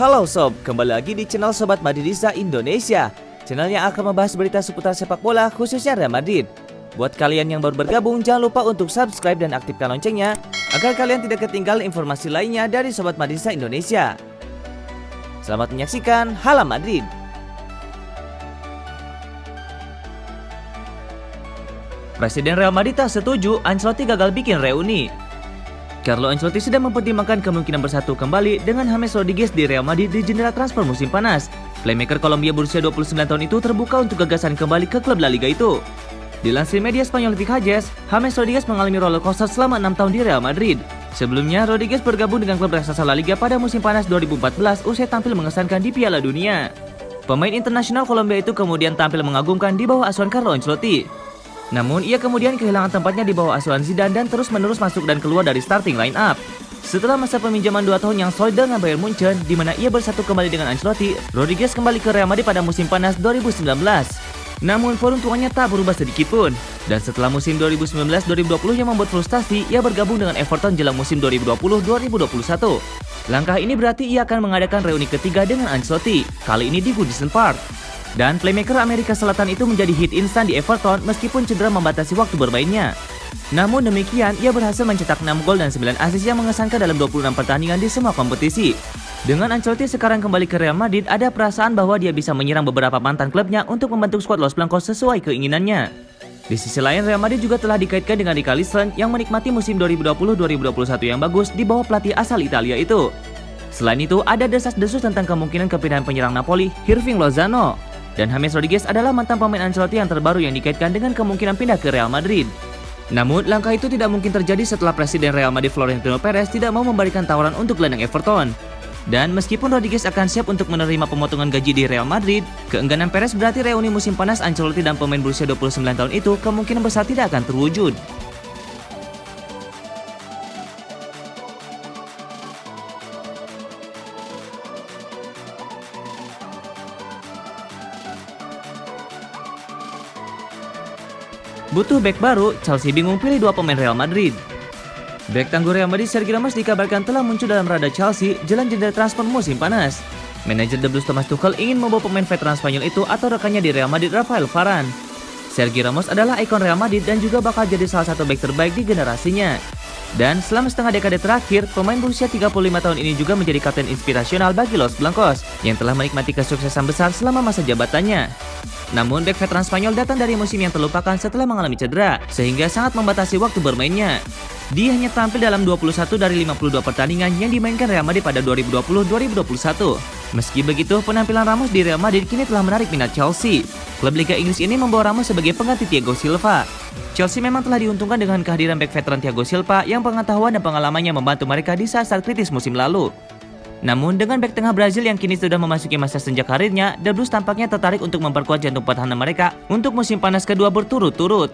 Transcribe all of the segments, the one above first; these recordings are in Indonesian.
Halo sob, kembali lagi di channel Sobat Madridista Indonesia. Channel yang akan membahas berita seputar sepak bola khususnya Real Madrid. Buat kalian yang baru bergabung, jangan lupa untuk subscribe dan aktifkan loncengnya agar kalian tidak ketinggalan informasi lainnya dari Sobat Madridista Indonesia. Selamat menyaksikan Hala Madrid. Presiden Real Madrid tak setuju Ancelotti gagal bikin reuni. Carlo Ancelotti sedang mempertimbangkan kemungkinan bersatu kembali dengan James Rodriguez di Real Madrid di jendela transfer musim panas. Playmaker Kolombia berusia 29 tahun itu terbuka untuk gagasan kembali ke klub La Liga itu. Dilansir media Spanyol Vicajes, James Rodriguez mengalami roller coaster selama 6 tahun di Real Madrid. Sebelumnya, Rodriguez bergabung dengan klub raksasa La Liga pada musim panas 2014 usai tampil mengesankan di Piala Dunia. Pemain internasional Kolombia itu kemudian tampil mengagumkan di bawah asuhan Carlo Ancelotti. Namun, ia kemudian kehilangan tempatnya di bawah asuhan Zidane dan terus-menerus masuk dan keluar dari starting line up. Setelah masa peminjaman 2 tahun yang solid dengan Bayern Munchen, di mana ia bersatu kembali dengan Ancelotti, Rodriguez kembali ke Real Madrid pada musim panas 2019. Namun, peruntungannya tak berubah sedikitpun. Dan setelah musim 2019-2020 yang membuat frustasi, ia bergabung dengan Everton jelang musim 2020-2021. Langkah ini berarti ia akan mengadakan reuni ketiga dengan Ancelotti, kali ini di Goodison Park. Dan playmaker Amerika Selatan itu menjadi hit instan di Everton meskipun cedera membatasi waktu bermainnya. Namun demikian, ia berhasil mencetak 6 gol dan 9 assist yang mengesankan dalam 26 pertandingan di semua kompetisi. Dengan Ancelotti sekarang kembali ke Real Madrid, ada perasaan bahwa dia bisa menyerang beberapa mantan klubnya untuk membentuk skuad Los Blancos sesuai keinginannya. Di sisi lain, Real Madrid juga telah dikaitkan dengan Richarlison yang menikmati musim 2020-2021 yang bagus di bawah pelatih asal Italia itu. Selain itu, ada desas-desus tentang kemungkinan kepindahan penyerang Napoli, Hirving Lozano. Dan James Rodriguez adalah mantan pemain Ancelotti yang terbaru yang dikaitkan dengan kemungkinan pindah ke Real Madrid. Namun, langkah itu tidak mungkin terjadi setelah Presiden Real Madrid Florentino Perez tidak mau memberikan tawaran untuk gelandang Everton. Dan meskipun Rodriguez akan siap untuk menerima pemotongan gaji di Real Madrid, keengganan Perez berarti reuni musim panas Ancelotti dan pemain berusia 29 tahun itu kemungkinan besar tidak akan terwujud. Butuh bek baru, Chelsea bingung pilih 2 pemain Real Madrid. Bek tangguh Real Madrid Sergio Ramos dikabarkan telah muncul dalam radar Chelsea jelang jendela transfer musim panas. Manajer The Blues Thomas Tuchel ingin membawa pemain veteran Spanyol itu atau rekannya di Real Madrid Rafael Varane. Sergio Ramos adalah ikon Real Madrid dan juga bakal jadi salah satu bek terbaik di generasinya. Dan selama setengah dekade terakhir, pemain berusia 35 tahun ini juga menjadi kapten inspirasional bagi Los Blancos yang telah menikmati kesuksesan besar selama masa jabatannya. Namun, bek veteran Spanyol datang dari musim yang terlupakan setelah mengalami cedera, sehingga sangat membatasi waktu bermainnya. Dia hanya tampil dalam 21 dari 52 pertandingan yang dimainkan Real Madrid pada 2020-2021. Meski begitu, penampilan Ramos di Real Madrid kini telah menarik minat Chelsea. Klub Liga Inggris ini membawa Ramos sebagai pengganti Thiago Silva. Chelsea memang telah diuntungkan dengan kehadiran bek veteran Thiago Silva yang pengetahuan dan pengalamannya membantu mereka di saat-saat kritis musim lalu. Namun dengan bek tengah Brazil yang kini sudah memasuki masa senja karirnya, The Blues tampaknya tertarik untuk memperkuat jantung pertahanan mereka untuk musim panas kedua berturut-turut.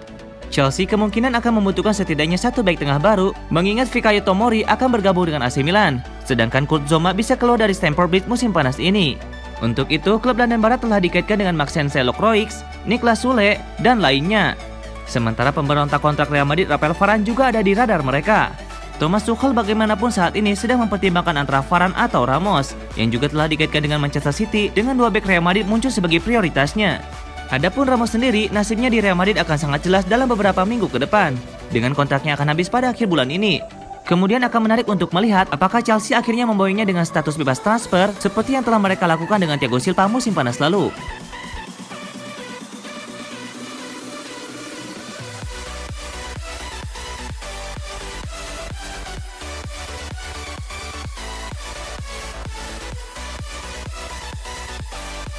Chelsea kemungkinan akan membutuhkan setidaknya 1 bek tengah baru, mengingat Fikayo Tomori akan bergabung dengan AC Milan, sedangkan Kurt Zouma bisa keluar dari Stamford Bridge musim panas ini. Untuk itu, klub London Barat telah dikaitkan dengan Maxence Locroix, Niklas Sule, dan lainnya. Sementara pemberontak kontrak Real Madrid Rafael Varane juga ada di radar mereka. Thomas Tuchel bagaimanapun saat ini sedang mempertimbangkan antara Varane atau Ramos, yang juga telah dikaitkan dengan Manchester City dengan 2 bek Real Madrid muncul sebagai prioritasnya. Adapun Ramos sendiri, nasibnya di Real Madrid akan sangat jelas dalam beberapa minggu ke depan, dengan kontraknya akan habis pada akhir bulan ini. Kemudian akan menarik untuk melihat apakah Chelsea akhirnya membawanya dengan status bebas transfer seperti yang telah mereka lakukan dengan Thiago Silva musim panas lalu.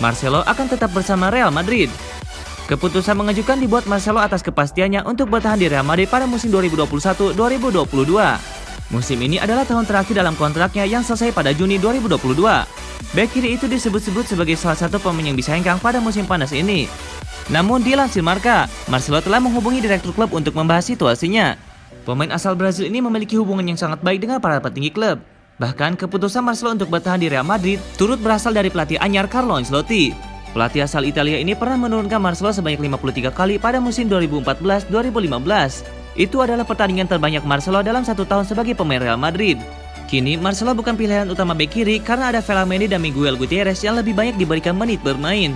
Marcelo akan tetap bersama Real Madrid. Keputusan mengejutkan dibuat Marcelo atas kepastiannya untuk bertahan di Real Madrid pada musim 2021-2022. Musim ini adalah tahun terakhir dalam kontraknya yang selesai pada Juni 2022. Bek kiri itu disebut-sebut sebagai salah satu pemain yang bisa hengkang pada musim panas ini. Namun dilansir Marca, Marcelo telah menghubungi direktur klub untuk membahas situasinya. Pemain asal Brazil ini memiliki hubungan yang sangat baik dengan para petinggi klub. Bahkan keputusan Marcelo untuk bertahan di Real Madrid turut berasal dari pelatih anyar Carlo Ancelotti. Pelatih asal Italia ini pernah menurunkan Marcelo sebanyak 53 kali pada musim 2014-2015. Itu adalah pertandingan terbanyak Marcelo dalam 1 tahun sebagai pemain Real Madrid. Kini Marcelo bukan pilihan utama bek kiri karena ada Fellaini dan Miguel Gutierrez yang lebih banyak diberikan menit bermain.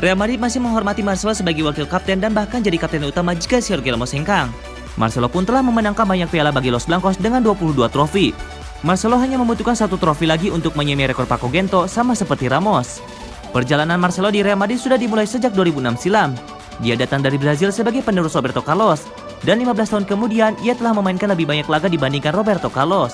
Real Madrid masih menghormati Marcelo sebagai wakil kapten dan bahkan jadi kapten utama jika Sergio Ramos hengkang. Marcelo pun telah memenangkan banyak piala bagi Los Blancos dengan 22 trofi. Marcelo hanya membutuhkan 1 trofi lagi untuk menyemai rekor Paco Gento sama seperti Ramos. Perjalanan Marcelo di Real Madrid sudah dimulai sejak 2006 silam. Dia datang dari Brazil sebagai penerus Roberto Carlos. Dan 15 tahun kemudian, ia telah memainkan lebih banyak laga dibandingkan Roberto Carlos.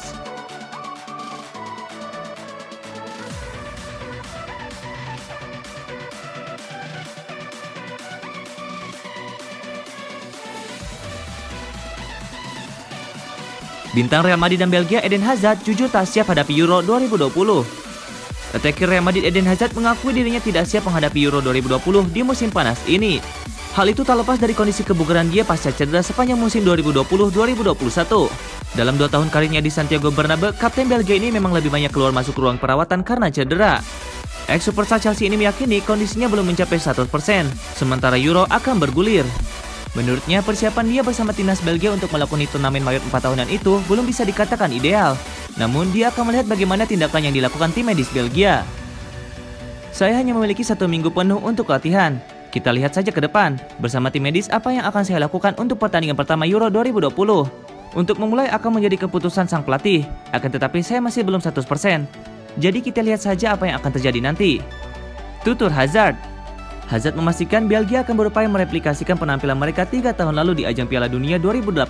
Bintang Real Madrid dan Belgia Eden Hazard jujur tak siap hadapi Euro 2020. Attacker Real Madrid Eden Hazard mengakui dirinya tidak siap menghadapi Euro 2020 di musim panas ini. Hal itu tak lepas dari kondisi kebugaran dia pasca cedera sepanjang musim 2020-2021. Dalam 2 tahun karirnya di Santiago Bernabeu, kapten Belgia ini memang lebih banyak keluar masuk ruang perawatan karena cedera. Ex-superstar Chelsea ini meyakini kondisinya belum mencapai 100%, sementara Euro akan bergulir. Menurutnya, persiapan dia bersama timnas Belgia untuk melakoni turnamen mayor 4 tahunan itu belum bisa dikatakan ideal. Namun, dia akan melihat bagaimana tindakan yang dilakukan tim medis Belgia. Saya hanya memiliki 1 minggu penuh untuk latihan. Kita lihat saja ke depan, bersama tim medis apa yang akan saya lakukan untuk pertandingan pertama Euro 2020. Untuk memulai akan menjadi keputusan sang pelatih, akan tetapi saya masih belum 100%. Jadi kita lihat saja apa yang akan terjadi nanti. Tutur Hazard. Hazard memastikan Belgia akan berupaya mereplikasikan penampilan mereka 3 tahun lalu di ajang Piala Dunia 2018.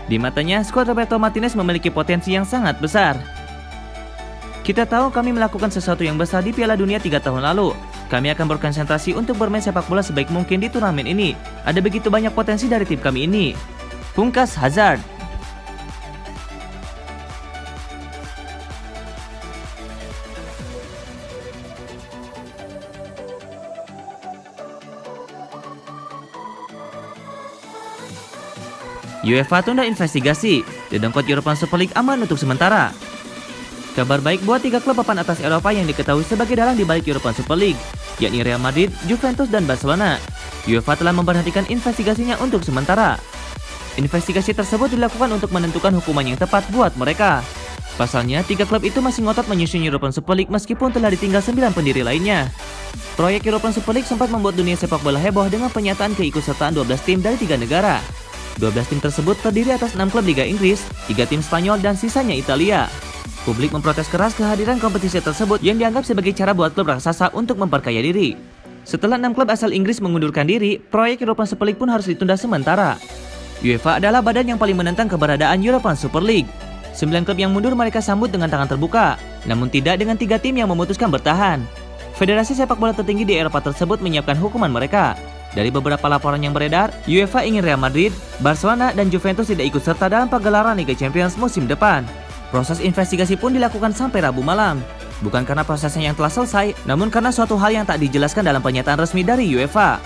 Di matanya, skuad Roberto Martinez memiliki potensi yang sangat besar. Kita tahu kami melakukan sesuatu yang besar di Piala Dunia 3 tahun lalu. Kami akan berkonsentrasi untuk bermain sepak bola sebaik mungkin di turnamen ini. Ada begitu banyak potensi dari tim kami ini. Pungkas Hazard. UEFA tunda investigasi, dedengkot European Super League aman untuk sementara. Kabar baik buat 3 klub papan atas Eropa yang diketahui sebagai dalang di balik European Super League, yakni Real Madrid, Juventus, dan Barcelona. UEFA telah memberhentikan investigasinya untuk sementara. Investigasi tersebut dilakukan untuk menentukan hukuman yang tepat buat mereka. Pasalnya, 3 klub itu masih ngotot menyusun European Super League meskipun telah ditinggal 9 pendiri lainnya. Proyek European Super League sempat membuat dunia sepak bola heboh dengan penyataan keikutsertaan 12 tim dari 3 negara. 12 tim tersebut terdiri atas 6 klub Liga Inggris, 3 tim Spanyol, dan sisanya Italia. Publik memprotes keras kehadiran kompetisi tersebut yang dianggap sebagai cara buat klub raksasa untuk memperkaya diri. Setelah 6 klub asal Inggris mengundurkan diri, proyek European Super League pun harus ditunda sementara. UEFA adalah badan yang paling menentang keberadaan European Super League. 9 klub yang mundur mereka sambut dengan tangan terbuka, namun tidak dengan 3 tim yang memutuskan bertahan. Federasi sepak bola tertinggi di Eropa tersebut menyiapkan hukuman mereka. Dari beberapa laporan yang beredar, UEFA ingin Real Madrid, Barcelona, dan Juventus tidak ikut serta dalam pagelaran Liga Champions musim depan. Proses investigasi pun dilakukan sampai Rabu malam. Bukan karena prosesnya yang telah selesai, namun karena suatu hal yang tak dijelaskan dalam pernyataan resmi dari UEFA.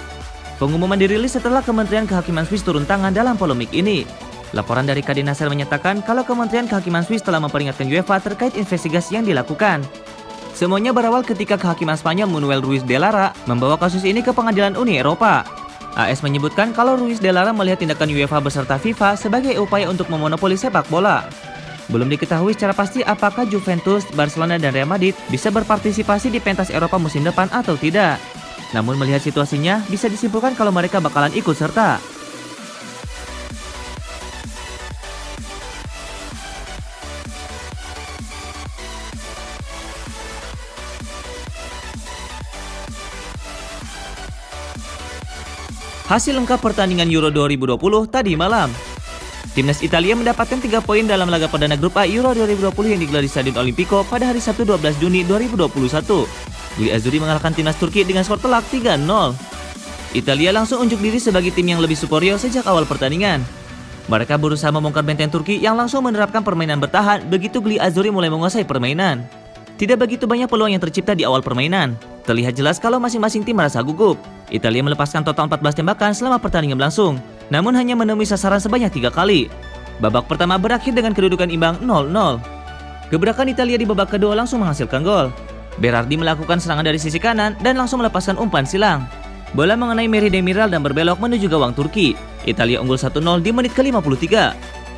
Pengumuman dirilis setelah Kementerian Kehakiman Swiss turun tangan dalam polemik ini. Laporan dari Kadin Nasser menyatakan kalau Kementerian Kehakiman Swiss telah memperingatkan UEFA terkait investigasi yang dilakukan. Semuanya berawal ketika kehakiman Spanyol Manuel Ruiz de Lara membawa kasus ini ke pengadilan Uni Eropa. AS menyebutkan kalau Ruiz de Lara melihat tindakan UEFA beserta FIFA sebagai upaya untuk memonopoli sepak bola. Belum diketahui secara pasti apakah Juventus, Barcelona, dan Real Madrid bisa berpartisipasi di pentas Eropa musim depan atau tidak. Namun melihat situasinya, bisa disimpulkan kalau mereka bakalan ikut serta. Hasil lengkap pertandingan Euro 2020 tadi malam. Timnas Italia mendapatkan 3 poin dalam laga perdana grup A Euro 2020 yang digelar di Stadion Olimpico pada hari Sabtu 12 Juni 2021. Gli Azzurri mengalahkan timnas Turki dengan skor telak 3-0. Italia langsung unjuk diri sebagai tim yang lebih superior sejak awal pertandingan. Mereka berusaha membongkar benteng Turki yang langsung menerapkan permainan bertahan begitu Gli Azzurri mulai menguasai permainan. Tidak begitu banyak peluang yang tercipta di awal permainan. Terlihat jelas kalau masing-masing tim merasa gugup. Italia melepaskan total 14 tembakan selama pertandingan berlangsung, namun hanya menemui sasaran sebanyak 3 kali. Babak pertama berakhir dengan kedudukan imbang 0-0. Gebrakan Italia di babak kedua langsung menghasilkan gol. Berardi melakukan serangan dari sisi kanan dan langsung melepaskan umpan silang. Bola mengenai Merih Demiral dan berbelok menuju gawang Turki. Italia unggul 1-0 di menit ke-53.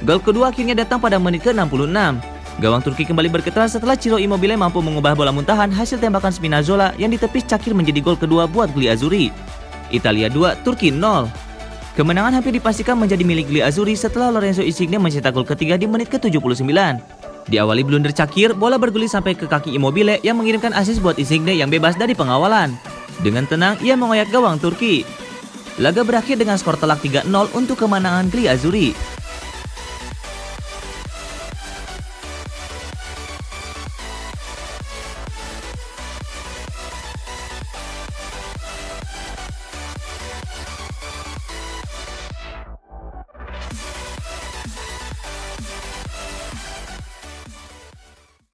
Gol kedua akhirnya datang pada menit ke-66. Gawang Turki kembali bergetar setelah Ciro Immobile mampu mengubah bola muntahan hasil tembakan Spinazzola yang ditepis Cakir menjadi gol kedua buat Gli Azzurri. Italia 2, Turki 0. Kemenangan hampir dipastikan menjadi milik Gli Azzurri setelah Lorenzo Insigne mencetak gol ketiga di menit ke-79. Diawali blunder Cakir, bola bergulir sampai ke kaki Immobile yang mengirimkan assist buat Insigne yang bebas dari pengawalan. Dengan tenang, ia mengoyak gawang Turki. Laga berakhir dengan skor telak 3-0 untuk kemenangan Gli Azzurri.